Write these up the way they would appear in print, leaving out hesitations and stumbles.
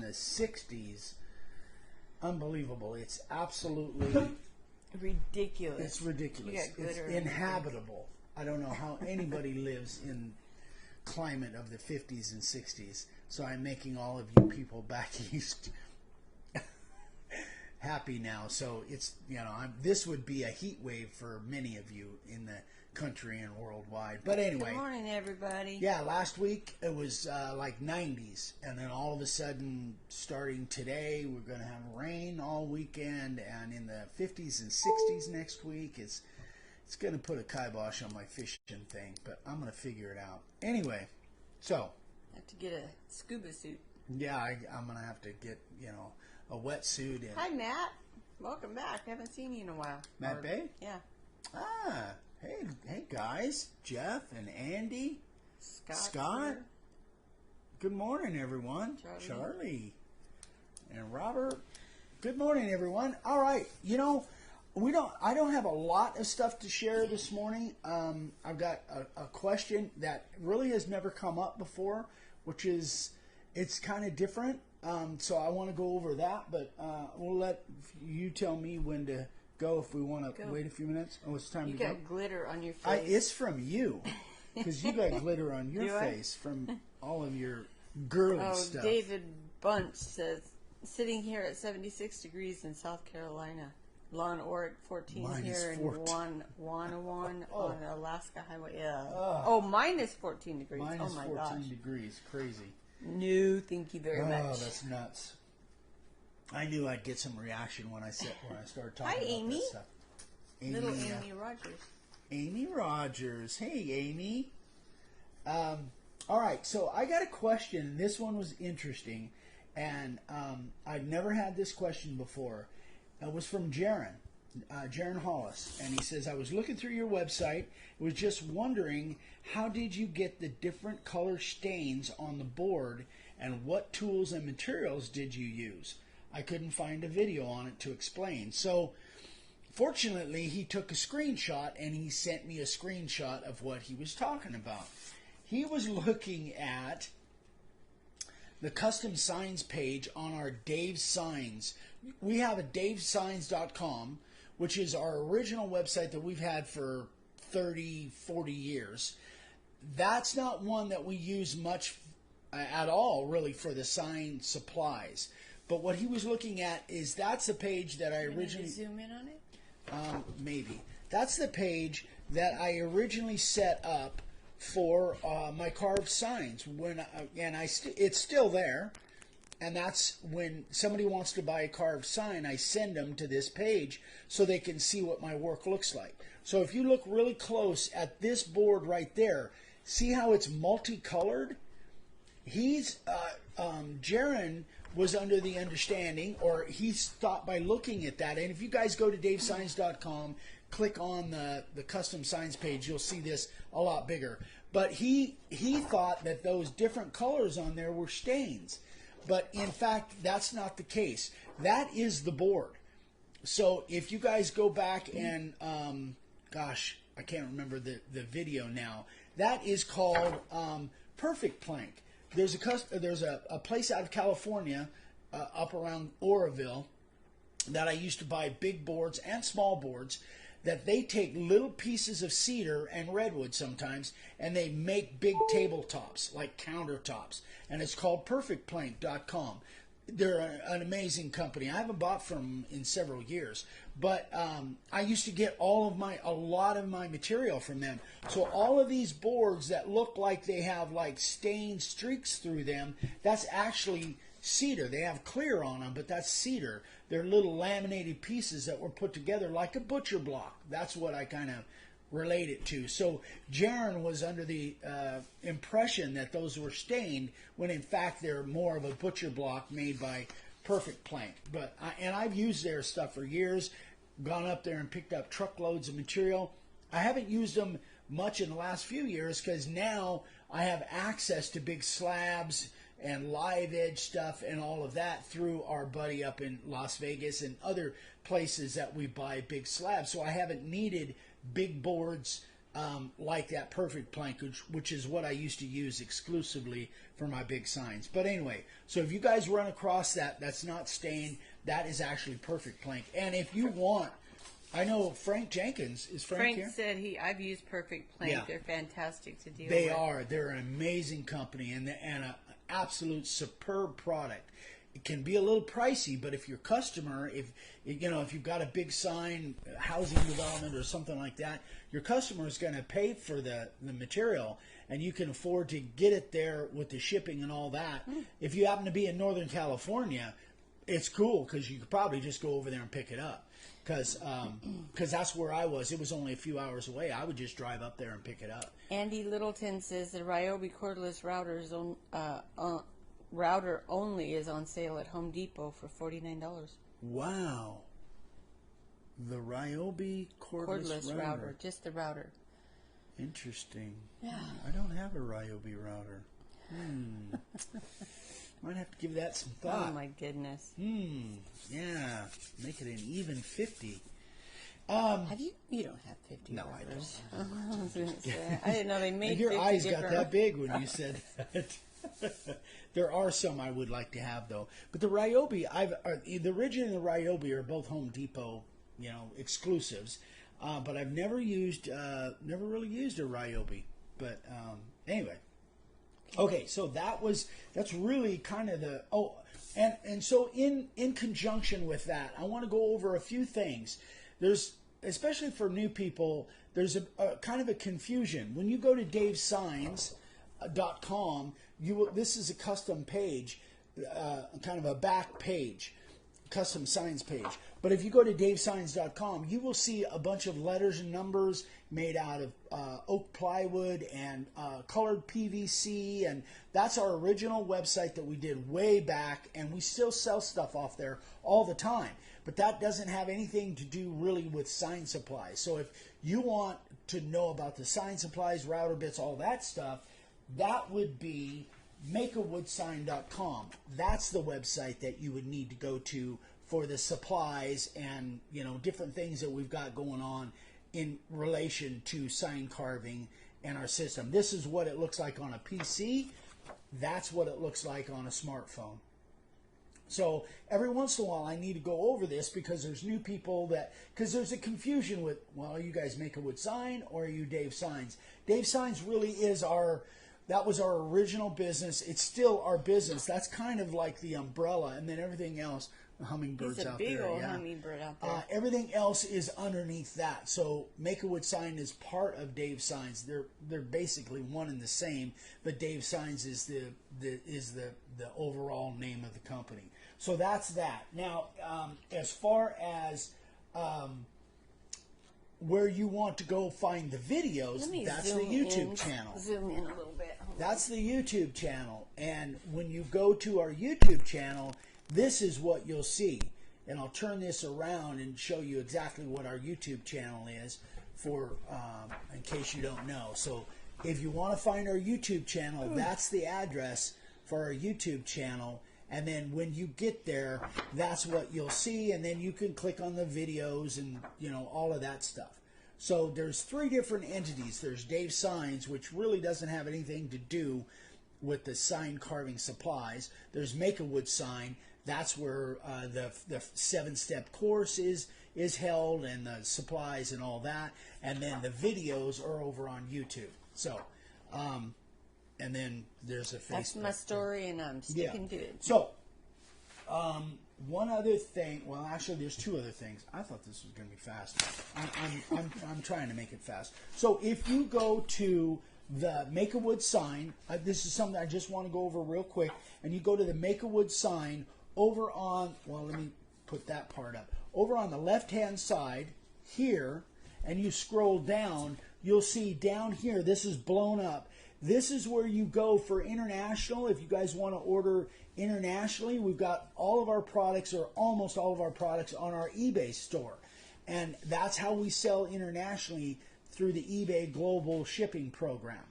the 60s, unbelievable. It's absolutely ridiculous. It's ridiculous. It's inhabitable. I don't know how anybody lives in climate of the 50s and 60s. So I'm making all of you people back east happy now. So it's, you know, this would be a heat wave for many of you in the country and worldwide. But anyway. Good morning, everybody. Yeah, last week it was like 90s. And then all of a sudden, starting today, we're going to have rain all weekend. And in the 50s and 60s next week, it's going to put a kibosh on my fishing thing. But I'm going to figure it out. Anyway, so. I have to get a scuba suit. Yeah, I'm going to have to get, you know, a wetsuit. Hi, Matt. Welcome back. I haven't seen you in a while. Matt Bay? Yeah. Ah, hey guys. Jeff and Andy. Scott. Good morning, everyone. Charlie. And Robert. Good morning, everyone. All right. You know, I don't have a lot of stuff to share this morning. I've got a question that really has never come up before, which is, it's kind of different. So I want to go over that, but we'll let you tell me when to go if we want to wait a few minutes. Oh, it's time to go. You got glitter on your face. It's from you, because you got glitter on your face from all of your girly stuff. David Bunch says, sitting here at 76 degrees in South Carolina. Lawn Oric 14 here in Wanawan on Alaska Highway. Yeah. Minus 14 degrees. Minus oh my 14 gosh. degrees. Crazy. No, thank you very much. Oh, that's nuts. I knew I'd get some reaction when I started talking about Amy. this stuff. Little Amy Rogers. Amy Rogers. Hey, Amy. All right, so I got a question. This one was interesting, and I've never had this question before. It was from Jaron Hollis, and he says, I was looking through your website, was just wondering, how did you get the different color stains on the board, and what tools and materials did you use? I couldn't find a video on it to explain. So, fortunately, he took a screenshot, and he sent me a screenshot of what he was talking about. He was looking at the custom signs page on our Dave's Signs. We have a davesigns.com, which is our original website that we've had for 30, 40 years. That's not one that we use much at all, really, for the sign supplies. But what he was looking at is that's a page that I originally... Zoom in on it? Maybe. That's the page that I originally set up for my carved signs. It's still there. And that's when somebody wants to buy a carved sign, I send them to this page so they can see what my work looks like. So if you look really close at this board right there, see how it's multicolored? Jaron was under the understanding, or he's thought by looking at that, and if you guys go to davesigns.com, click on the custom signs page, you'll see this a lot bigger. But he thought that those different colors on there were stains. But in fact, that's not the case. That is the board. So if you guys go back and, gosh, I can't remember the video now. That is called Perfect Plank. There's a place out of California, up around Oroville, that I used to buy big boards and small boards, that they take little pieces of cedar and redwood sometimes, and they make big tabletops, like countertops. And it's called perfectplank.com. They're an amazing company. I haven't bought from them in several years, but I used to get a lot of my material from them. So all of these boards that look like they have like stained streaks through them, that's actually cedar. They have clear on them, but that's cedar. They're little laminated pieces that were put together like a butcher block. That's what I kind of relate it to. So Jaron was under the impression that those were stained, when in fact they're more of a butcher block made by Perfect Plank. But I've used their stuff for years, gone up there and picked up truckloads of material. I haven't used them much in the last few years because now I have access to big slabs and live edge stuff and all of that through our buddy up in Las Vegas and other places that we buy big slabs. So I haven't needed big boards like that perfect plank, which is what I used to use exclusively for my big signs. But anyway, so if you guys run across that, that's not stained, that is actually perfect plank. And if you want, I know Frank Jenkins, is Frank here? Said I've used perfect plank. Yeah. They're fantastic to deal with. They are. They're an amazing company and an absolute superb product. It can be a little pricey, but if your customer, if you've got a big sign, housing development or something like that, your customer is going to pay for the material, and you can afford to get it there with the shipping and all that. If you happen to be in Northern California, it's cool because you could probably just go over there and pick it up. Because that's where I was. It was only a few hours away. I would just drive up there and pick it up. Andy Littleton says the Ryobi cordless router only is on sale at Home Depot for $49. Wow. The Ryobi cordless router. Just the router. Interesting. Yeah. I don't have a Ryobi router. Might have to give that some thought. Oh my goodness. Yeah. Make it an even 50. Have you? You don't have 50. No, routers. I don't. I was gonna say, I didn't know they made. Your 50 eyes got different that big when you said that. There are some I would like to have though, but the Ryobi, the Ridge and the Ryobi are both Home Depot, exclusives. But I've never really used a Ryobi. But anyway, okay, so that's really kind of the and so in conjunction with that, I want to go over a few things. There's, especially for new people, there's a kind of a confusion when you go to DaveSigns.com. This is a custom page, kind of a back page, custom signs page. But if you go to DaveSigns.com, you will see a bunch of letters and numbers made out of oak plywood and colored PVC, and that's our original website that we did way back, and we still sell stuff off there all the time. But that doesn't have anything to do really with sign supplies. So if you want to know about the sign supplies, router bits, all that stuff, that would be makeawoodsign.com. That's the website that you would need to go to for the supplies and different things that we've got going on in relation to sign carving and our system. This is what it looks like on a PC. That's what it looks like on a smartphone. So every once in a while I need to go over this because there's new people because there's a confusion with, well, are you guys Make a Wood Sign or are you Dave Signs? Dave Signs really is that was our original business. It's still our business. That's kind of like the umbrella, and then everything else, hummingbirds out there. He's a big old hummingbird out there. Everything else is underneath that. So Make a Wood Sign is part of Dave Signs. They're basically one and the same, but Dave Signs is the overall name of the company. So that's that. Now, as far as where you want to go find the videos, that's the YouTube channel. Zoom in a little bit. That's the YouTube channel. And when you go to our YouTube channel, this is what you'll see. And I'll turn this around and show you exactly what our YouTube channel is for, in case you don't know. So if you want to find our YouTube channel, that's the address for our YouTube channel. And then when you get there, that's what you'll see. And then you can click on the videos and, all of that stuff. So there's 3 different entities. There's Dave Signs, which really doesn't have anything to do with the sign carving supplies. There's Make a Wood Sign. That's where the 7-step course is held, and the supplies and all that. And then the videos are over on YouTube. So, and then there's a Facebook. That's my story, and I'm sticking to it. So, one other thing. Well, actually, there's 2 other things. I thought this was going to be fast. I'm trying to make it fast. So, if you go to the Make a Wood Sign, this is something I just want to go over real quick. And you go to the Make a Wood Sign over on. Well, let me put that part up. Over on the left-hand side here, and you scroll down, you'll see down here. This is blown up. This is where you go for international. If you guys want to order internationally, we've got all of our products, or almost all of our products, on our eBay store. And that's how we sell internationally, through the eBay Global Shipping Program.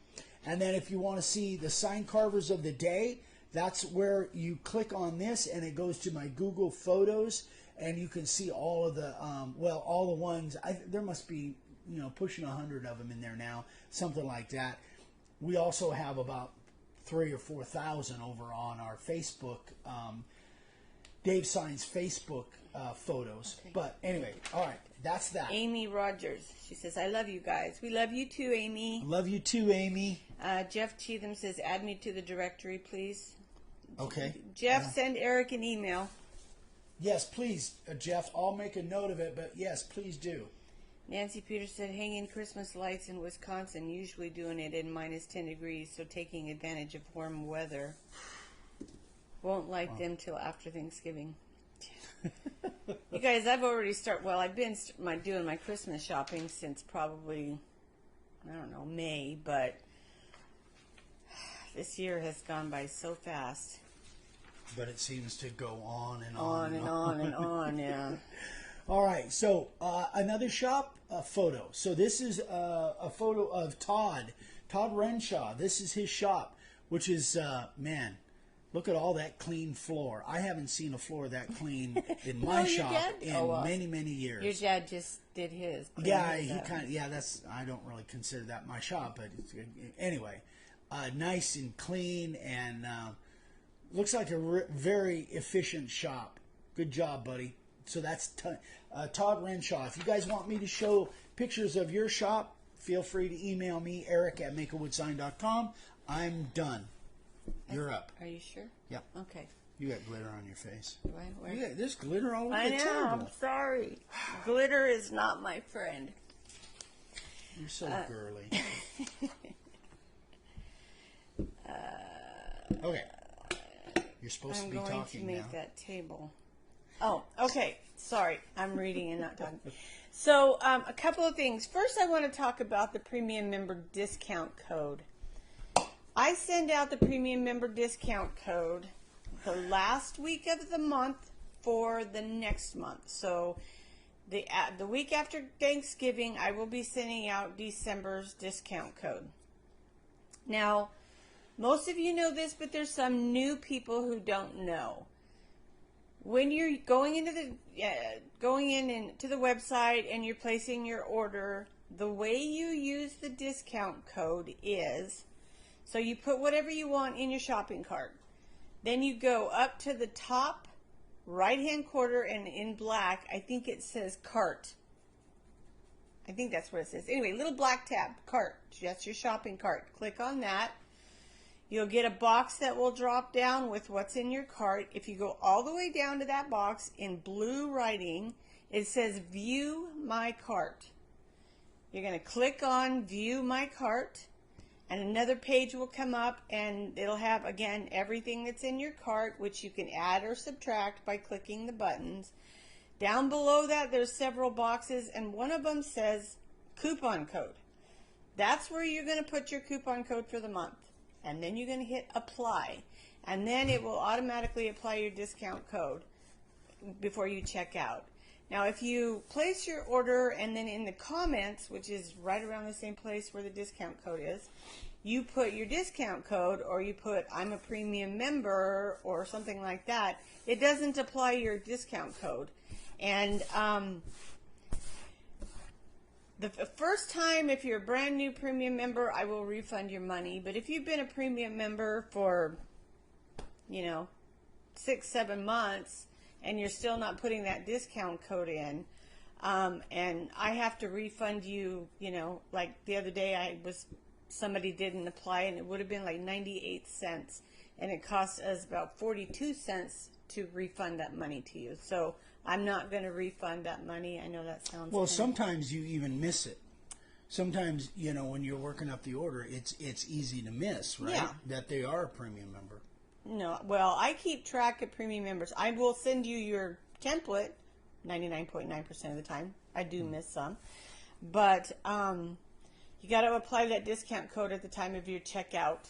And then if you want to see the sign carvers of the day, that's where you click on this, and it goes to my Google Photos, and you can see all of the, all the ones. There must be, pushing 100 of them in there now, something like that. We also have about 3,000 or 4,000 over on our Facebook, Dave Signs Facebook photos. Okay. But anyway, all right, that's that. Amy Rogers, she says, I love you guys. We love you too, Amy. Love you too, Amy. Jeff Cheatham says, add me to the directory, please. Okay. Jeff, send Eric an email. Yes, please, Jeff. I'll make a note of it, but yes, please do. Nancy Peters said, hanging Christmas lights in Wisconsin, usually doing it in minus 10 degrees, so taking advantage of warm weather. Won't light them till after Thanksgiving. You guys, I've already I've been doing my Christmas shopping since probably, I don't know, May, but this year has gone by so fast. But it seems to go on and on. On and on and on, yeah. All right, so another shop photo. So this is a photo of Todd Renshaw. This is his shop, which is, man, look at all that clean floor. I haven't seen a floor that clean in my shop in many, many years. Your dad just did his. Yeah, I don't really consider that my shop, but anyway, nice and clean and looks like a very efficient shop. Good job, buddy. So that's Todd Renshaw. If you guys want me to show pictures of your shop, feel free to email me, eric@makeawoodsign.com. I'm done. You're up. Are you sure? Yeah. Okay. You got glitter on your face. Do I? You got, there's glitter all over. I know. Terrible. I'm sorry. Glitter is not my friend. You're so girly. Okay. You're supposed to be talking now. I'm going to make that table. Oh, okay. Sorry. I'm reading and not talking. So, a couple of things. First, I want to talk about the premium member discount code. I send out the premium member discount code the last week of the month for the next month. So, the week after Thanksgiving, I will be sending out December's discount code. Now, most of you know this, but there's some new people who don't know. When you're going into the website and you're placing your order, the way you use the discount code is, so you put whatever you want in your shopping cart. Then you go up to the top right-hand corner and in black, I think it says cart. I think that's what it says. Anyway, little black tab, cart. That's your shopping cart. Click on that. You'll get a box that will drop down with what's in your cart. If you go all the way down to that box in blue writing, it says View My Cart. You're going to click on View My Cart, and another page will come up, and it'll have, again, everything that's in your cart, which you can add or subtract by clicking the buttons. Down below that, there's several boxes, and one of them says Coupon Code. That's where you're going to put your coupon code for the month. And then you're going to hit apply, and then it will automatically apply your discount code before you check out. Now, if you place your order and then in the comments, which is right around the same place where the discount code is, you put your discount code, or you put I'm a premium member or something like that, it doesn't apply your discount code. And the first time, if you're a brand new premium member, I will refund your money. But if you've been a premium member for, 6-7 months, and you're still not putting that discount code in, and I have to refund you, like the other day somebody didn't apply, and it would have been like 98 cents, and it cost us about 42 cents to refund that money to you. So I'm not going to refund that money. I know that sounds... Well, sometimes you even miss it. Sometimes, when you're working up the order, it's easy to miss, right? Yeah. That they are a premium member. No, well, I keep track of premium members. I will send you your template 99.9% of the time. I do miss some. But you got to apply that discount code at the time of your checkout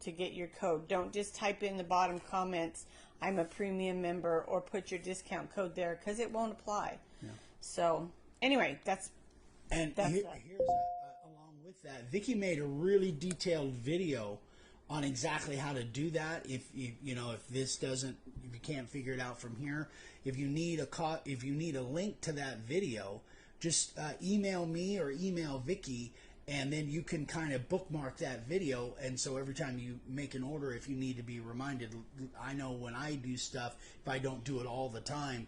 to get your code. Don't just type in the bottom comments, I'm a premium member, or put your discount code there, because it won't apply. Yeah. So, anyway, that's here's along with that, Vicki made a really detailed video on exactly how to do that. If you can't figure it out from here, if you need a link to that video, just email me or email Vicky, and then you can kind of bookmark that video. And so every time you make an order, if you need to be reminded, I know when I do stuff, if I don't do it all the time,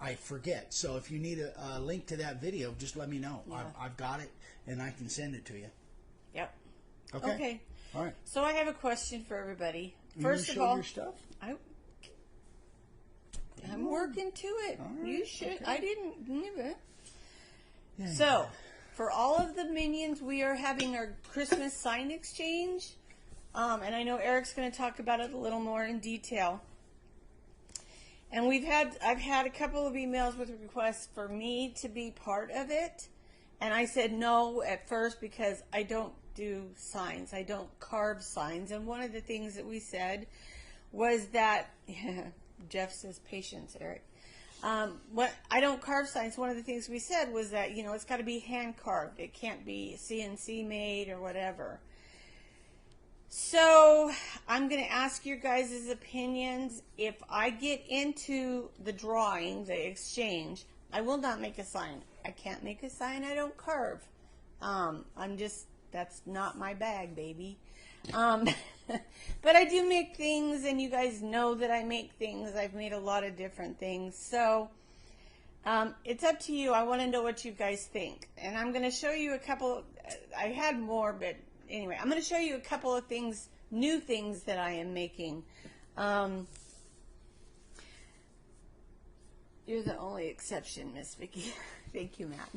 I forget. So if you need a link to that video, just let me know. Yeah. I've got it, and I can send it to you. Yep. Okay. All right. So I have a question for everybody. You First wanna of show all, your stuff? I'm working to it. All You right, should. okay. I didn't leave it. Yeah. So, for all of the minions, we are having our Christmas sign exchange. And I know Eric's going to talk about it a little more in detail. And I've had a couple of emails with requests for me to be part of it. And I said no at first because I don't do signs. I don't carve signs. And one of the things that we said was that, Jeff says patience, Eric. What I don't carve signs. One of the things we said was that, it's got to be hand carved. It can't be CNC made or whatever. So I'm going to ask your guys' opinions. If I get into the drawing, the exchange, I will not make a sign. I can't make a sign. I don't carve. That's not my bag, baby. But I do make things, and you guys know that I make things. I've made a lot of different things. So it's up to you. I want to know what you guys think. And I'm going to show you a couple. I had more, but anyway, I'm going to show you a couple of things, new things that I am making. You're the only exception, Miss Vicky. Thank you, Matt.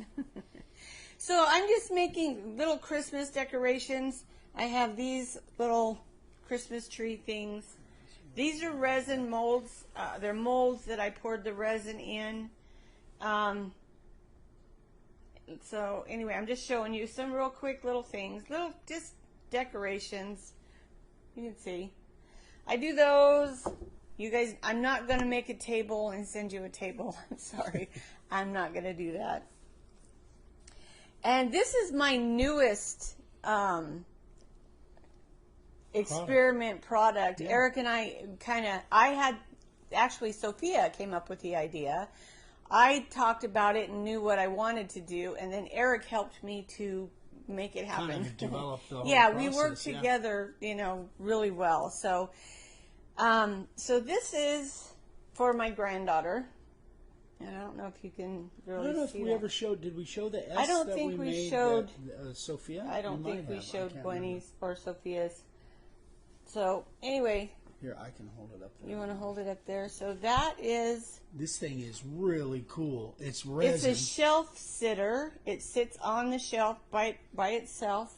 So I'm just making little Christmas decorations. I have these little Christmas tree things. These are resin molds. They're molds that I poured the resin in. So anyway, I'm just showing you some real quick little things, little just decorations. You can see. I do those. You guys, I'm not going to make a table and send you a table. I'm sorry. I'm not going to do that. And this is my newest experiment product. Yeah. Eric and I actually Sophia came up with the idea. I talked about it and knew what I wanted to do, and then Eric helped me to make it happen. Kind of develop the whole yeah, process, we worked together, really well. So, so this is for my granddaughter. And I don't know if you can really see I don't know if we that. ever showed. Did we show the S? I don't that think we made showed. Sophia. I don't think we have. I showed can't Gwenny's or Sophia's. So anyway, remember. Here, I can hold it up there. you want to hold it up there? So that is. This thing is really cool. It's resin. It's a shelf sitter. It sits on the shelf by itself.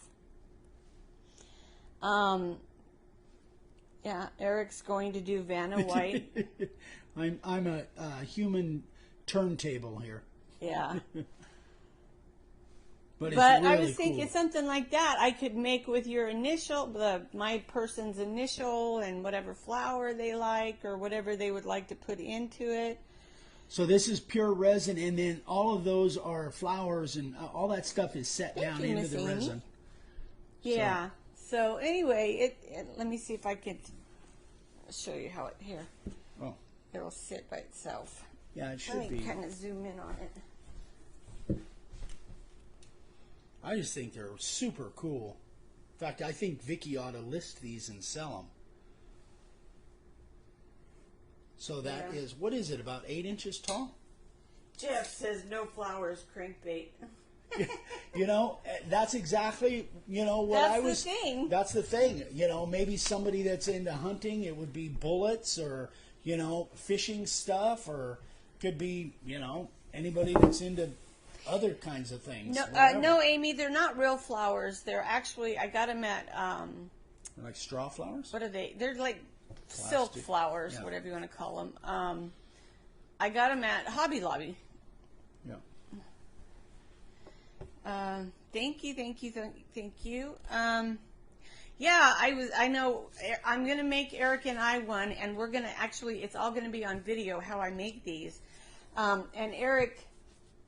Yeah, Eric's going to do Vanna White. I'm a human turntable here. Yeah. But But really I was thinking cool. something like that I could make with your initial, my person's initial, and whatever flower they like or whatever they would like to put into it. So this is pure resin, and then all of those are flowers, and all that stuff is set Thank down you, into Miss the Amy. resin. Yeah. So anyway, let me see if I can show you how it here. Oh, It'll sit by itself. yeah, it should Let me be. kind of zoom in on it. I just think they're super cool. In fact, I think Vicky ought to list these and sell them. So that Yeah. is, what is it, about 8 inches tall? Jeff says no flowers, crankbait. That's exactly, what That's I the was. thing. That's the thing. Maybe somebody that's into hunting, it would be bullets or, fishing stuff, or could be, anybody that's into other kinds of things. No, whatever. no, Amy, they're not real flowers. They're actually, I got them at, Like straw flowers? what are they? They're like silk Plastic. flowers, Yeah. whatever you want to call them. I got them at Hobby Lobby. Yeah. Thank you. Yeah, I know I'm going to make Eric and I one, and we're going to actually, it's all going to be on video how I make these. And Eric,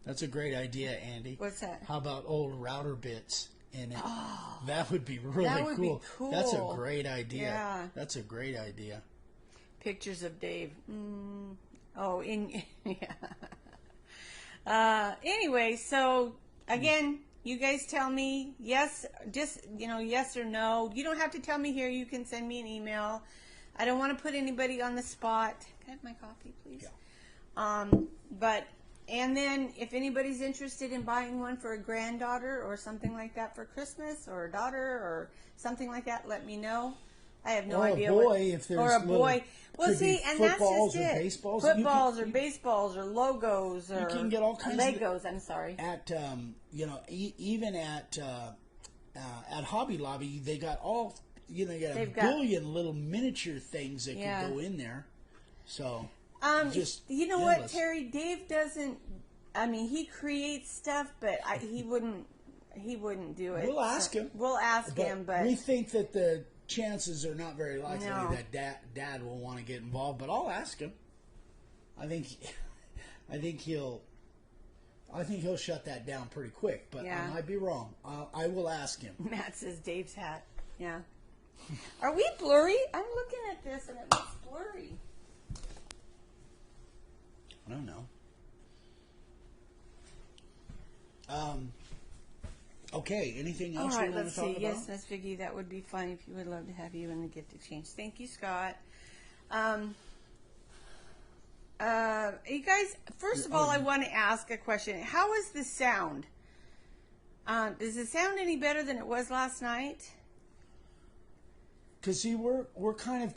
That's a great idea, Andy. what's that? How about old router bits in it? That would be really that would be cool. cool. That's a great idea. Yeah. That's a great idea. Pictures of Dave. Oh, yeah. Anyway, so again, you guys tell me yes, just yes or no. You don't have to tell me here. You can send me an email. I don't want to put anybody on the spot. Can I have my coffee, please? Yeah. And then if anybody's interested in buying one for a granddaughter or something like that for Christmas, or a daughter or something like that, let me know. I have no idea. Or a boy, if there's or a boy. Well, see, and that's just it. Baseballs, footballs or baseballs or logos or you can get all kinds Legos. I'm sorry. At even at Hobby Lobby, they got all you got a billion little miniature things that can go in there. So. Just you know what, Terry? Dave doesn't. I mean, he creates stuff, but he wouldn't do it. We'll ask him. We'll ask him, but we think that the chances are not very likely that Dad will want to get involved. But I'll ask him. I think he'll shut that down pretty quick. But I might be wrong. I will ask him. Matt says Dave's hat. Yeah. Are we blurry? I'm looking at this and it looks blurry. I don't know. Okay, anything else you want to talk about? Yes, Miss Vicki, that would be fine if you would love to have you in the gift exchange. Thank you, Scott. You guys, first of all, I want to ask a question. How is the sound? Does it sound any better than it was last night? Because, see, we're kind of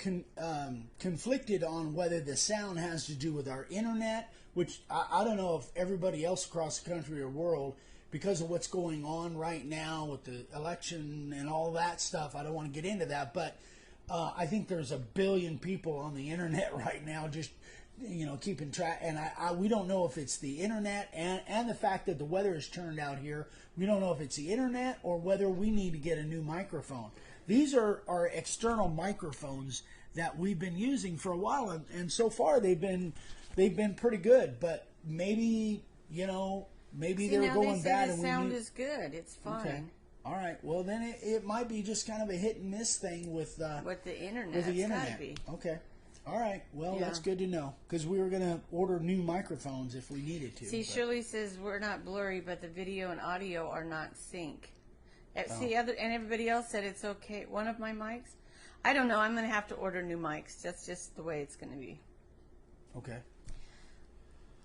conflicted on whether the sound has to do with our internet, which I don't know if everybody else across the country or world, because of what's going on right now with the election and all that stuff. I don't want to get into that, but I think there's 1 billion people on the internet right now just, keeping track. And we don't know if it's the internet and the fact that the weather has turned out here. We don't know if it's the internet or whether we need to get a new microphone. These are our external microphones that we've been using for a while, and so far they've been pretty good. But maybe they're going bad. The sound is good. It's fine. Okay. All right. Well, then it might be just kind of a hit and miss thing with the internet. With the internet. Gotta be. Okay. All right. Well, that's good to know, because we were going to order new microphones if we needed to. See, Shirley says we're not blurry, but the video and audio are not sync. See, and everybody else said it's okay. One of my mics, I don't know. I'm going to have to order new mics. That's just the way it's going to be. Okay.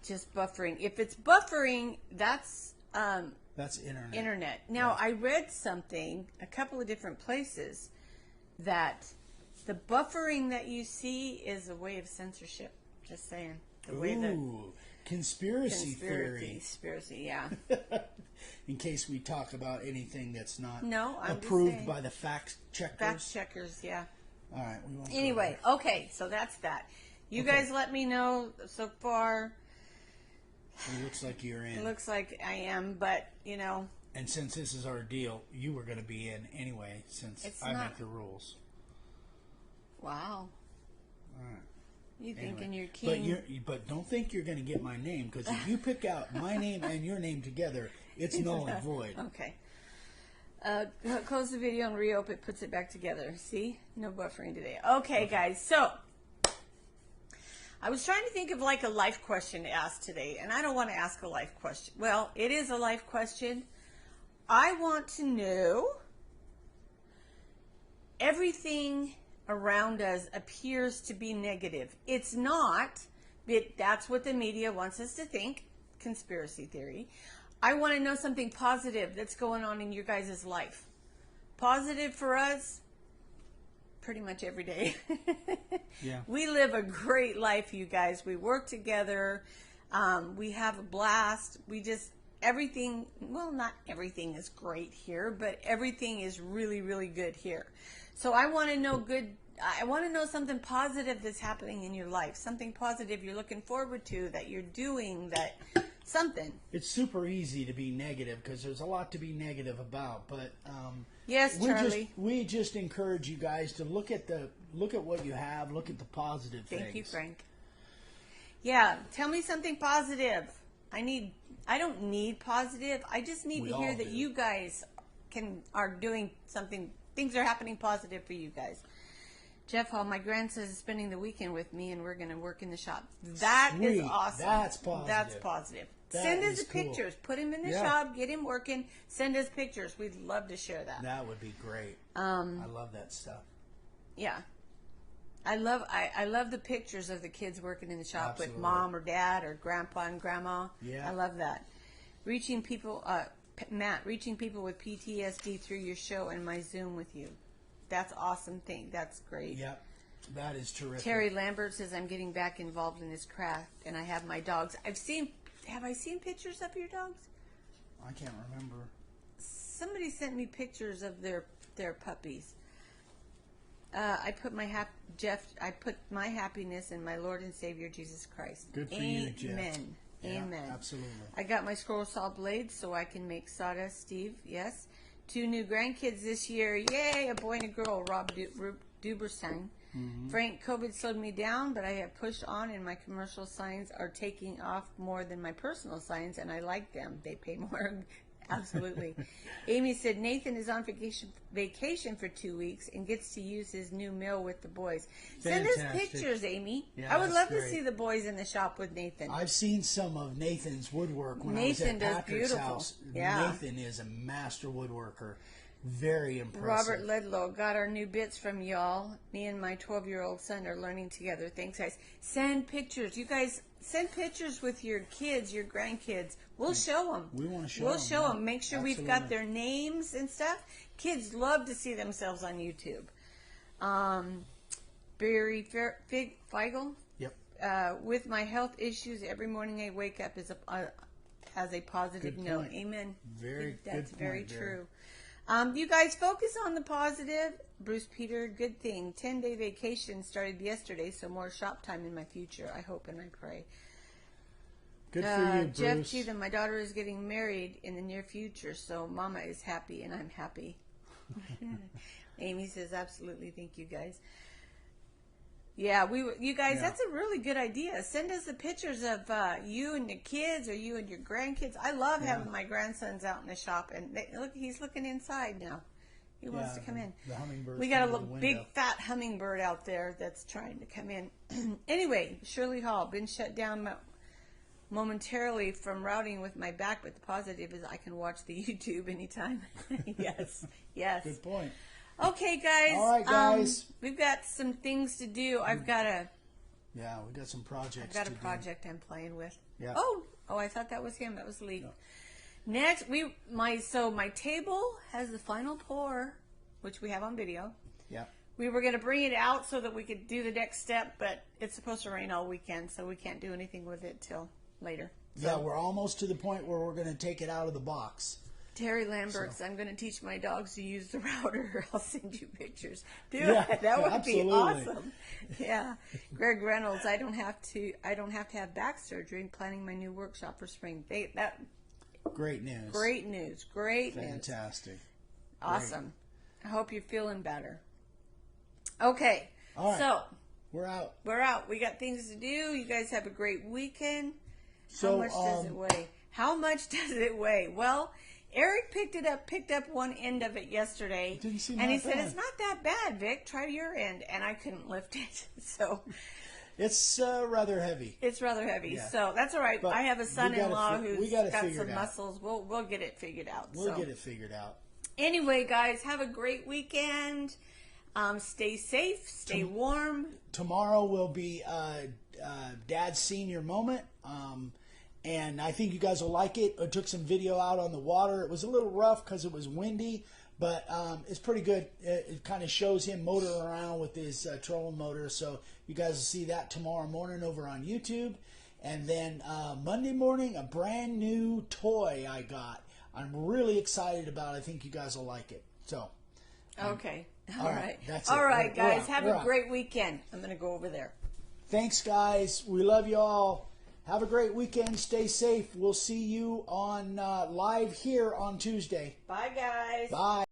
Just buffering. If it's buffering, that's internet. Internet. Now, I read something a couple of different places that the buffering that you see is a way of censorship. Just saying. Conspiracy theory. Conspiracy, yeah. In case we talk about anything that's not I'm approved by the fact checkers. Fact checkers, yeah. All right. We won't anyway, okay, so that's that. You guys let me know so far. It looks like you're in. It looks like I am, but, And since this is our deal, you were going to be in anyway, since I make the rules. Wow. All right. You thinking you're king. But don't think you're going to get my name, because if you pick out my name and your name together, it's null and void. Okay. Close the video and reopen it, puts it back together. See? No buffering today. Okay, guys. So, I was trying to think of like a life question to ask today, and I don't want to ask a life question. Well, it is a life question. I want to know, everything around us appears to be negative. It's not, but that's what the media wants us to think. Conspiracy theory. I want to know something positive that's going on in your guys' life. Positive for us, pretty much every day. Yeah. We live a great life, you guys. We work together. We have a blast. Everything, well, not everything is great here, but everything is really, really good here. So I want to know something positive that's happening in your life, something positive you're looking forward to, that you're doing, something. It's super easy to be negative because there's a lot to be negative about, but yes, Charlie. We just encourage you guys to look at what you have, look at the positive things. Thank you, Frank. Yeah, tell me something positive. I don't need positive. I just need to hear that you guys are doing something. Things are happening positive for you guys. Jeff Hall, my grandson is spending the weekend with me, and we're going to work in the shop. That is awesome. That's positive. That's positive. Send us the pictures. Put him in the shop. Get him working. Send us pictures. We'd love to share that. That would be great. I love that stuff. Yeah. I love the pictures of the kids working in the shop with mom or dad or grandpa and grandma. Yeah. I love that. Reaching people, Matt, reaching people with PTSD through your show and my Zoom with you. That's awesome thing. That's great. Yep. That is terrific. Terry Lambert says, I'm getting back involved in this craft and I have my dogs. Have I seen pictures of your dogs? I can't remember. Somebody sent me pictures of their puppies. I put my happiness in my Lord and Savior Jesus Christ. Good for you, Jeff. Amen. Yeah, Amen. Absolutely. I got my scroll saw blades so I can make sawdust, Steve. Yes. 2 new grandkids this year. Yay! A boy and a girl. Rob Duberstein. Mm-hmm. Frank, COVID slowed me down, but I have pushed on, and my commercial signs are taking off more than my personal signs, and I like them. They pay more. Absolutely. Amy said Nathan is on vacation for 2 weeks and gets to use his new mill with the boys. Fantastic. Send us pictures, Amy. Yeah, I would love great. to see the boys in the shop with Nathan. I've seen some of Nathan's woodwork when Nathan I was does at Patrick's beautiful. house. Yeah. Nathan is a master woodworker. Very impressive. Robert Ledlow, got our new bits from y'all. Me and my 12-year-old son are learning together. Thanks, guys. Send pictures. You guys send pictures with your kids, your grandkids. We'll show them. We want to show We'll them. show them. Make sure Absolutely. we've got their names and stuff. Kids love to see themselves on YouTube. Barry Feigl. Yep. With my health issues, every morning I wake up has a positive Good note. point. Amen. Very That's good very point, Barry. true. You guys focus on the positive. Bruce Peter, good thing. 10-day vacation started yesterday, so more shop time in my future. I hope and I pray. Good for you, Jeff Bruce. Cheatham, my daughter is getting married in the near future, so Mama is happy and I'm happy. Amy says, absolutely. Thank you, guys. Yeah, you guys, Yeah. that's a really good idea. Send us the pictures of you and the kids or you and your grandkids. I love having my grandsons out in the shop, and look, he's looking inside now. He wants to come in. The hummingbird. We got a big fat hummingbird out there that's trying to come in. Anyway, Shirley Hall, been shut down momentarily from routing with my back, but the positive is I can watch the YouTube anytime. Yes. Good point. Okay, guys. All right, guys. We've got some things to do. I've got we got some projects. I've got a project I'm playing with. Yeah. Oh, I thought that was him. That was Lee. No. Next, my table has the final pour, which we have on video. Yeah. We were going to bring it out so that we could do the next step, but it's supposed to rain all weekend, so we can't do anything with it till later. Yeah, we're almost to the point where we're going to take it out of the box. Terry Lambert's, I'm going to teach my dogs to use the router. I'll send you pictures. That would be awesome. Yeah. Greg Reynolds, I don't have to have back surgery. Planning my new workshop for spring. Great news. Great news. Great news. Fantastic. Awesome. I hope you're feeling better. Okay. All right. So we're out. We got things to do. You guys have a great weekend. So, how much does it weigh? How much does it weigh? Well, Eric picked up one end of it yesterday, Didn't seem and he that said, bad. "It's not that bad, Vic. Try your end." And I couldn't lift it, so it's rather heavy. it's rather heavy. Yeah. So that's all right. But I have a son-in-law we who's gotta got figure some it out. muscles. We'll get it figured out. We'll get it figured out. Anyway, guys, have a great weekend. Stay safe. Stay warm. Tomorrow will be Dad's senior moment. And I think you guys will like it. I took some video out on the water. It was a little rough because it was windy, but it's pretty good. It kind of shows him motoring around with his trolling motor. So you guys will see that tomorrow morning over on YouTube. And then Monday morning, a brand new toy I got. I'm really excited about it. I think you guys will like it. So. Okay. All right. That's it. All right, We're guys. out. Have We're a out. great weekend. I'm going to go over there. Thanks, guys. We love you all. Have a great weekend. Stay safe. We'll see you on live here on Tuesday. Bye, guys. Bye.